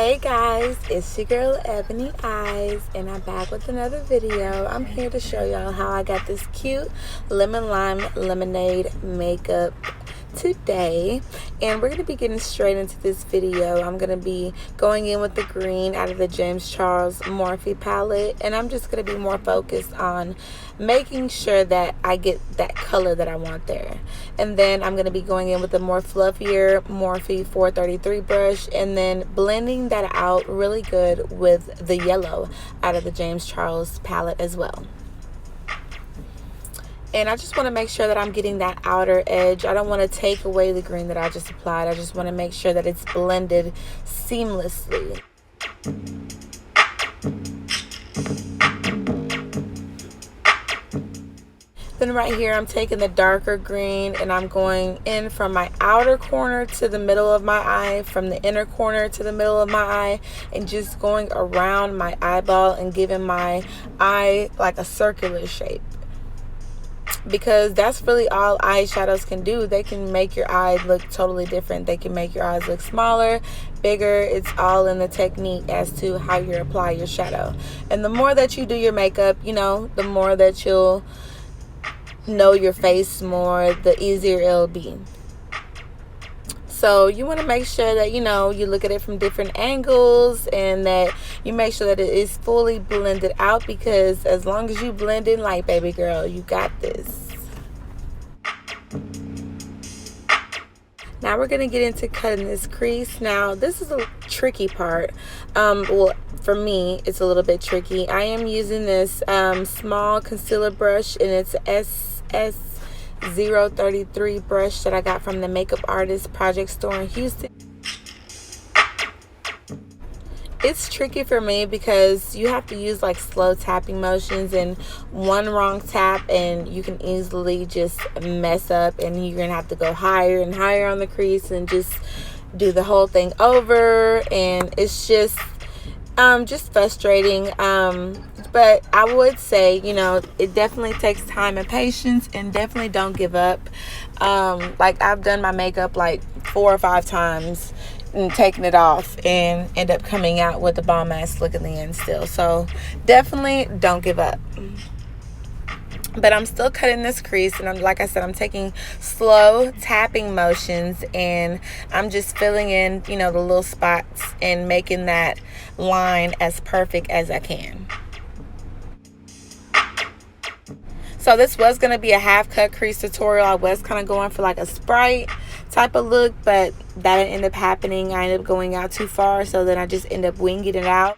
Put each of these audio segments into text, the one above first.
Hey guys, it's your girl Ebony Eyes, and I'm back with another video. I'm here to show y'all how I got this cute lemon lime lemonade makeup today, and we're going to be getting straight into this video. I'm going to be going in with the green out of the James Charles Morphe palette, and I'm just going to be more focused on making sure that I get that color that I want there. And then I'm going to be going in with the more fluffier Morphe 433 brush and then blending that out really good with the yellow out of the James Charles palette as well. And I just want to make sure that I'm getting that outer edge. I don't want to take away the green that I just applied. I just want to make sure that it's blended seamlessly. Then right here, I'm taking the darker green and I'm going in from my outer corner to the middle of my eye, from the inner corner to the middle of my eye, and just going around my eyeball and giving my eye like a circular shape. Because that's really all eyeshadows can do. They can make your eye look totally different. They can make your eyes look smaller, bigger. It's all in the technique as to how you apply your shadow. And the more that you do your makeup, you know, the more that you'll know your face more, the easier it'll be. So you want to make sure that, you know, you look at it from different angles and that you make sure that it is fully blended out, because as long as you blend in light, baby girl, you got this. Now we're going to get into cutting this crease. Now this is a tricky part. Well, for me, it's a little bit tricky. I am using this small concealer brush, and it's SS033 brush that I got from the Makeup Artist Project store in Houston. It's tricky for me because you have to use like slow tapping motions, and one wrong tap and you can easily just mess up, and you're gonna have to go higher and higher on the crease and just do the whole thing over, and it's just frustrating. But I would say, you know, it definitely takes time and patience, and definitely don't give up. Like I've done my makeup like 4 or 5 times and taking it off and end up coming out with a bomb ass look in the end still. So definitely don't give up. But I'm still cutting this crease, and like I said, I'm taking slow tapping motions, and I'm just filling in, you know, the little spots and making that line as perfect as I can. So this was going to be a half cut crease tutorial. I was kind of going for like a Sprite type of look, but that didn't end up happening. I ended up going out too far, so then I just end up winging it out.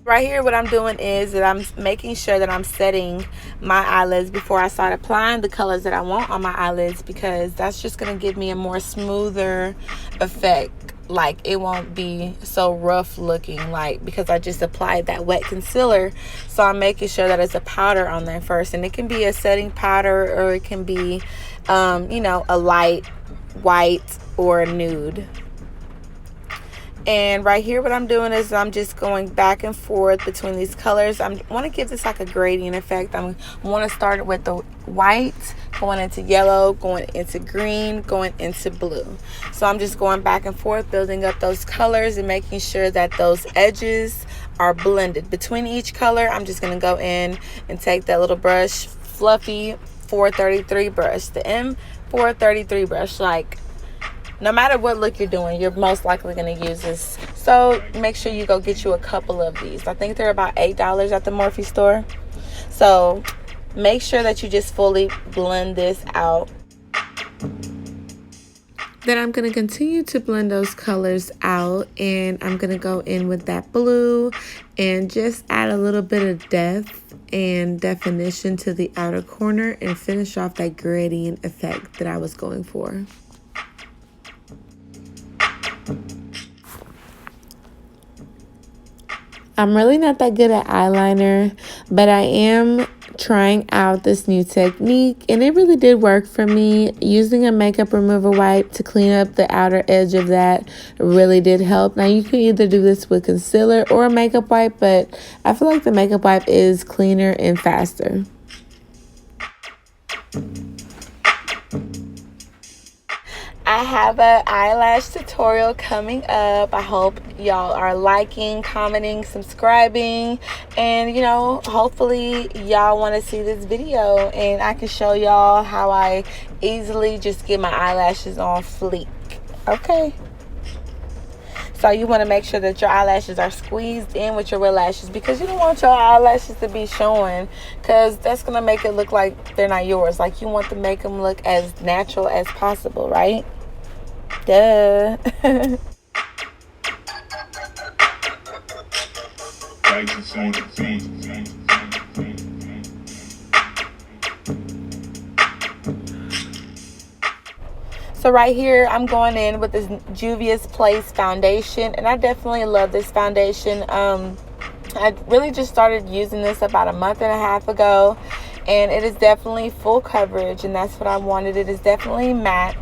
Right here, what I'm doing is that I'm making sure that I'm setting my eyelids before I start applying the colors that I want on my eyelids, because that's just going to give me a more smoother effect. Like it won't be so rough looking, like, because I just applied that wet concealer. So I'm making sure that it's a powder on there first, and it can be a setting powder, or it can be you know, a light white or a nude. And right here, what I'm doing is I'm just going back and forth between these colors. I want to give this like a gradient effect. I want to start with the white, going into yellow, going into green, going into blue. So I'm just going back and forth, building up those colors and making sure that those edges are blended. Between each color, I'm just going to go in and take that little brush, fluffy 433 brush, the M433 brush. Like, no matter what look you're doing, you're most likely going to use this. So make sure you go get you a couple of these. I think they're about $8 at the Morphe store. So make sure that you just fully blend this out. Then I'm going to continue to blend those colors out, and I'm going to go in with that blue and just add a little bit of depth and definition to the outer corner and finish off that gradient effect that I was going for. I'm really not that good at eyeliner, but I am trying out this new technique, and it really did work for me. Using a makeup remover wipe to clean up the outer edge of that really did help. Now you can either do this with concealer or a makeup wipe, but I feel like the makeup wipe is cleaner and faster. I have an eyelash tutorial coming up. I hope y'all are liking, commenting, subscribing, and you know, hopefully y'all want to see this video and I can show y'all how I easily just get my eyelashes on fleek. Okay, so you want to make sure that your eyelashes are squeezed in with your real lashes, because you don't want your eyelashes to be showing, because that's going to make it look like they're not yours. Like, you want to make them look as natural as possible, right? Duh. So right here, I'm going in with this Juvias Place foundation, and I definitely love this foundation. I really just started using this about a month and a half ago, and it is definitely full coverage, and that's what I wanted. It is definitely matte,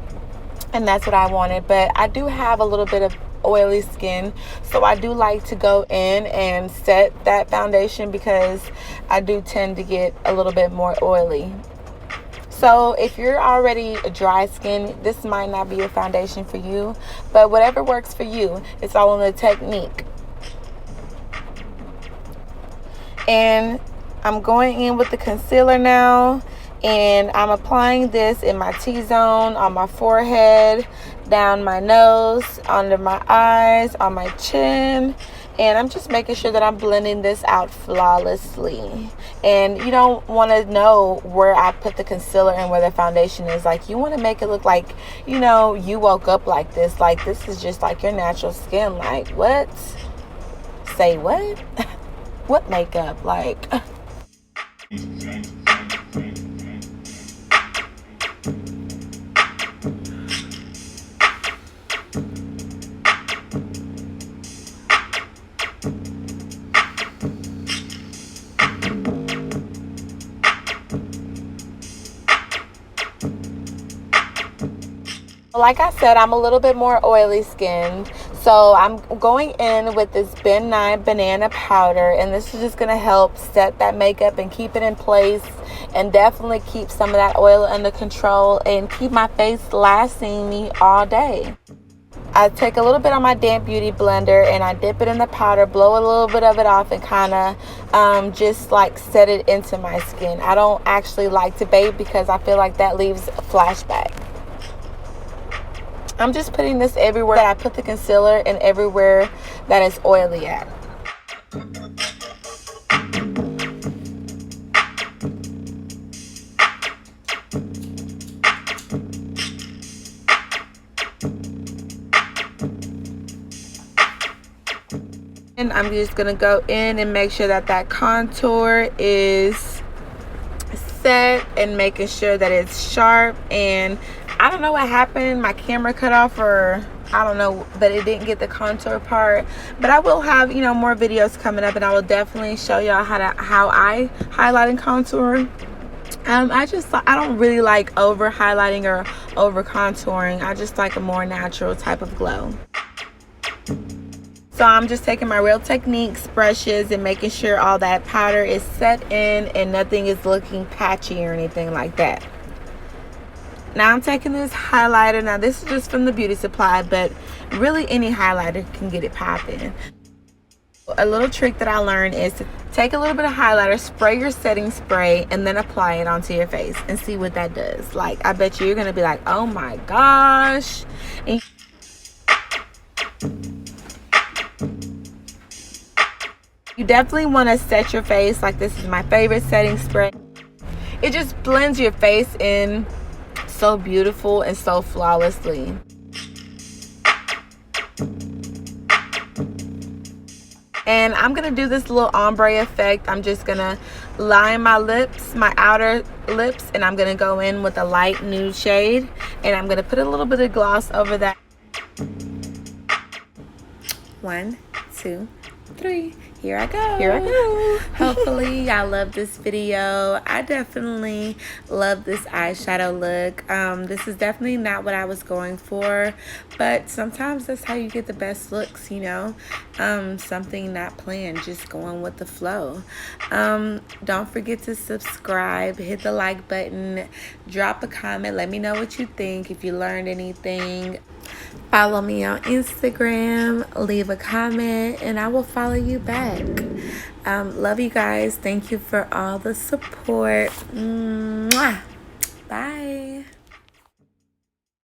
and that's what I wanted, but I do have a little bit of oily skin, so I do like to go in and set that foundation because I do tend to get a little bit more oily. So if you're already a dry skin, this might not be a foundation for you, but whatever works for you, it's all in the technique. And I'm going in with the concealer now, and I'm applying this in my T-zone, on my forehead, down my nose, under my eyes, on my chin, and I'm just making sure that I'm blending this out flawlessly. And you don't want to know where I put the concealer and where the foundation is. Like, you want to make it look like, you know, you woke up like this. Like, this is just like your natural skin. Like, what? Say what? What makeup? Like... Like I said, I'm a little bit more oily skinned, so I'm going in with this Ben 9 banana powder, and this is just going to help set that makeup and keep it in place, and definitely keep some of that oil under control and keep my face lasting me all day. I take a little bit on my damp beauty blender and I dip it in the powder, blow a little bit of it off, and kind of just like set it into my skin. I don't actually like to bathe because I feel like that leaves a flashback. I'm just putting this everywhere that I put the concealer and everywhere that is oily at. And I'm just going to go in and make sure that that contour is set and making sure that it's sharp. And I don't know what happened, my camera cut off, or I don't know, but it didn't get the contour part. But I will have, you know, more videos coming up, and I will definitely show y'all how I highlight and contour. I don't really like over highlighting or over contouring. I just like a more natural type of glow. So I'm just taking my Real Techniques brushes and making sure all that powder is set in and nothing is looking patchy or anything like that. Now I'm taking this highlighter. Now this is just from the beauty supply, but really any highlighter can get it popping. A little trick that I learned is to take a little bit of highlighter, spray your setting spray, and then apply it onto your face and see what that does. Like, I bet you're gonna be like, oh my gosh. And you definitely want to set your face. Like, this is my favorite setting spray. It just blends your face in so beautiful and so flawlessly. And I'm gonna do this little ombre effect. I'm just gonna line my lips, my outer lips, and I'm gonna go in with a light nude shade, and I'm gonna put a little bit of gloss over that. 1, 2, 3. here I go. Hopefully y'all love this video. I definitely love this eyeshadow look. This is definitely not what I was going for, but sometimes that's how you get the best looks, you know. Something not planned, just going with the flow. Don't forget to subscribe, hit the like button, drop a comment, let me know what you think, if you learned anything. Follow me on Instagram, leave a comment, and I will follow you back. Love you guys. Thank you for all the support. Mwah. Bye.